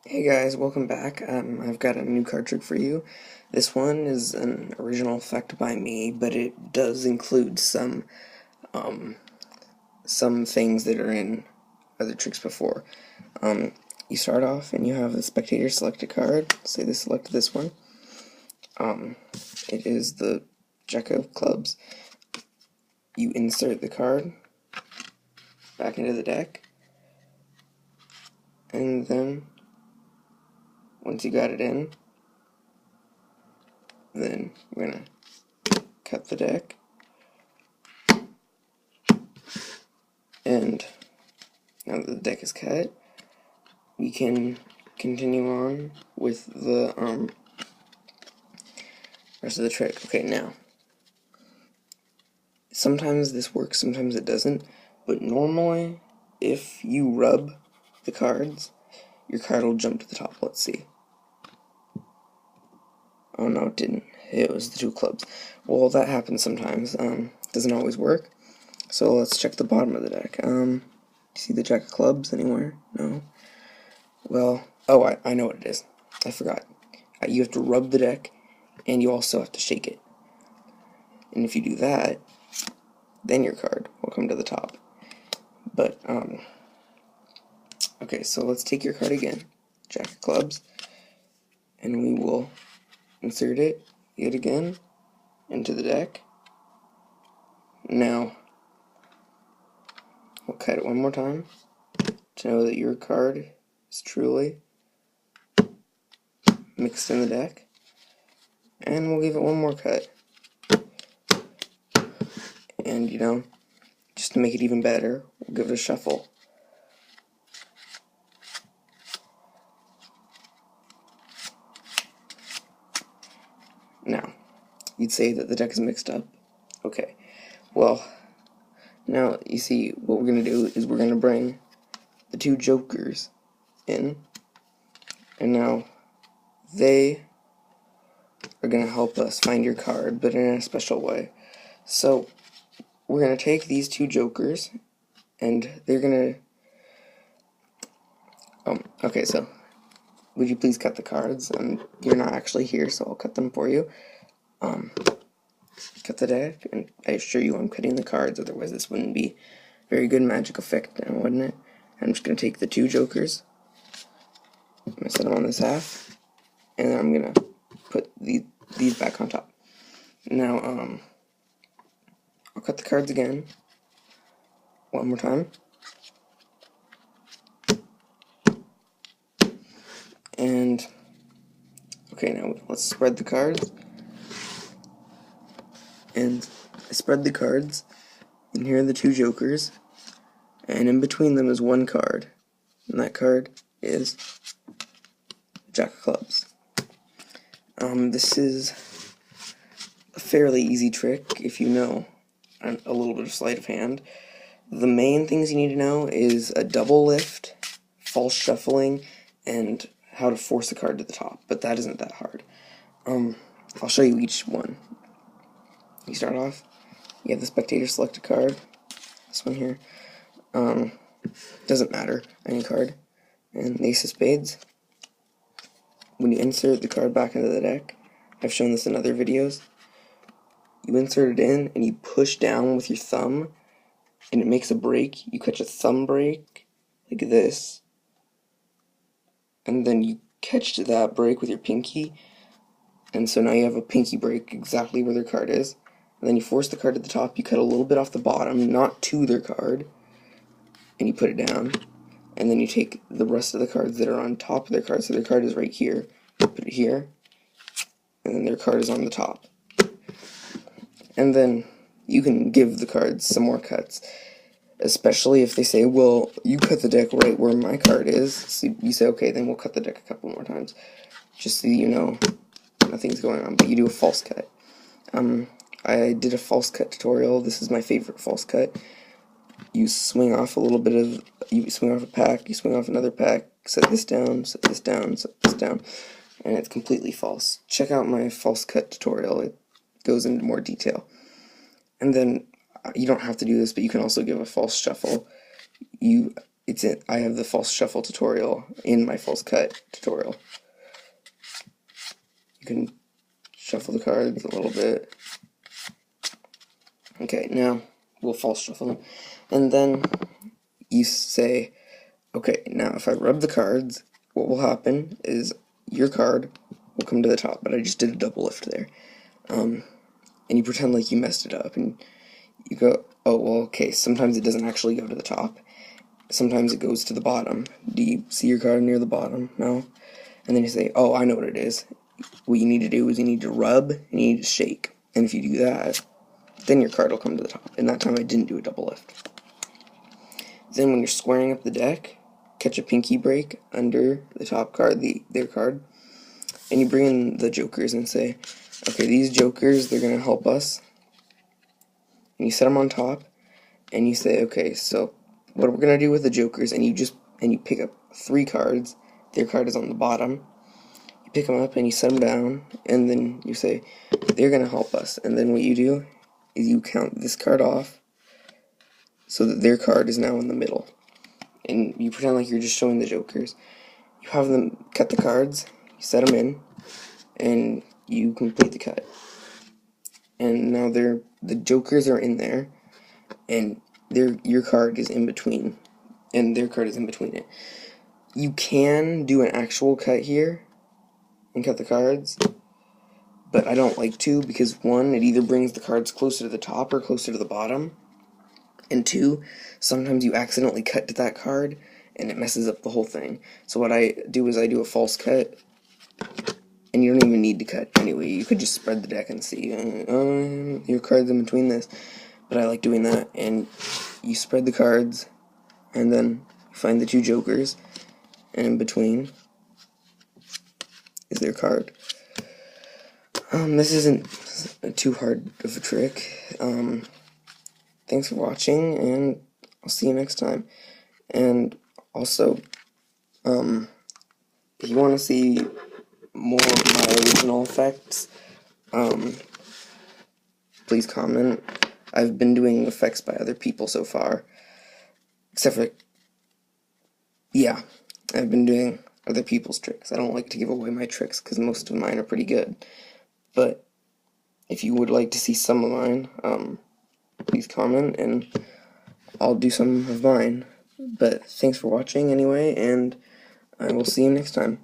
Hey guys, welcome back. I've got a new card trick for you. This one is an original effect by me, but it does include some things that are in other tricks before. You start off and you have the spectator select a card. Say they select this one. It is the Jack of Clubs. You insert the card back into the deck, and then once you got it in, then we're gonna cut the deck. And now that the deck is cut, we can continue on with the rest of the trick. Okay, now, sometimes this works, sometimes it doesn't, but normally, if you rub the cards, your card will jump to the top. Let's see. Oh no, it didn't. It was the two clubs. Well, that happens sometimes. Doesn't always work. So let's check the bottom of the deck. See the Jack of Clubs anywhere? No? Well, oh, I know what it is. I forgot. You have to rub the deck, and you also have to shake it. And if you do that, then your card will come to the top. But, okay, so let's take your card again, Jack of Clubs, and we will insert it yet again into the deck. Now, we'll cut it one more time to know that your card is truly mixed in the deck, and we'll give it one more cut. And, just to make it even better, we'll give it a shuffle. Now, you'd say that the deck is mixed up. Okay, well, now you see what we're going to do is we're going to bring the two jokers in, and now they are going to help us find your card, but in a special way. So, we're going to take these two jokers, and they're going to... okay, so, would you please cut the cards? You're not actually here, so I'll cut them for you. Cut the deck, and I assure you I'm cutting the cards, otherwise this wouldn't be a very good magic effect now, wouldn't it? I'm just going to take the two jokers, I'm going to set them on this half, and then I'm going to put these back on top. Now, I'll cut the cards again, one more time, and, okay, now let's spread the cards, and I spread the cards, and here are the two jokers, and in between them is one card, and that card is Jack of Clubs. This is a fairly easy trick if you know a little bit of sleight of hand. The main things you need to know is a double lift, false shuffling, and how to force a card to the top, but that isn't that hard. I'll show you each one. You start off, you have the spectator select a card, this one here, doesn't matter, any card, and the ace of spades. When you insert the card back into the deck, I've shown this in other videos, you insert it in and you push down with your thumb and it makes a break. You catch a thumb break like this, and then you catch that break with your pinky, and so now you have a pinky break exactly where their card is. And then you force the card to the top, you cut a little bit off the bottom, not to their card, and you put it down. And then you take the rest of the cards that are on top of their card, so their card is right here, put it here, and then their card is on the top. And then you can give the cards some more cuts, especially if they say, well, you cut the deck right where my card is. So you say, okay, then we'll cut the deck a couple more times, just so you know nothing's going on, but you do a false cut. I did a false cut tutorial. This is my favorite false cut. You swing off you swing off a pack, you swing off another pack, set this down, set this down, set this down, and it's completely false. Check out my false cut tutorial. It goes into more detail. And then, you don't have to do this, but you can also give a false shuffle. You I have the false shuffle tutorial in my false cut tutorial. You can shuffle the cards a little bit. Okay, now we'll false shuffle them. And then you say, okay, now if I rub the cards, what will happen is your card will come to the top, but I just did a double lift there. And you pretend like you messed it up, and you go, oh, well, okay, sometimes it doesn't actually go to the top. Sometimes it goes to the bottom. Do you see your card near the bottom? No? And then you say, oh, I know what it is. What you need to do is you need to rub and you need to shake. And if you do that, then your card will come to the top. And that time I didn't do a double lift. Then when you're squaring up the deck, catch a pinky break under the top card, their card, and you bring in the jokers and say, okay, these jokers, they're going to help us. And you set them on top, and you say, okay, so what we're going to do with the jokers, and you pick up 3 cards, their card is on the bottom, you pick them up and you set them down, and then you say, they're going to help us, and then what you do is you count this card off, so that their card is now in the middle, and you pretend like you're just showing the jokers. You have them cut the cards, you set them in, and you complete the cut. And now the jokers are in there, and your card is in between, and their card is in between it. You can do an actual cut here and cut the cards, but I don't like to, because 1, it either brings the cards closer to the top or closer to the bottom, and 2, sometimes you accidentally cut to that card and it messes up the whole thing. So what I do is I do a false cut, and you don't even need to cut anyway. You could just spread the deck and see, your card's in between this, but I like doing that. And you spread the cards, and then you find the 2 jokers, and in between is their card. This isn't too hard of a trick. Thanks for watching, and I'll see you next time. And also, if you want to see more of my original effects, please comment. I've been doing effects by other people so far, except for, yeah, I've been doing other people's tricks. I don't like to give away my tricks because most of mine are pretty good, but if you would like to see some of mine, please comment and I'll do some of mine. But thanks for watching anyway, and I will see you next time.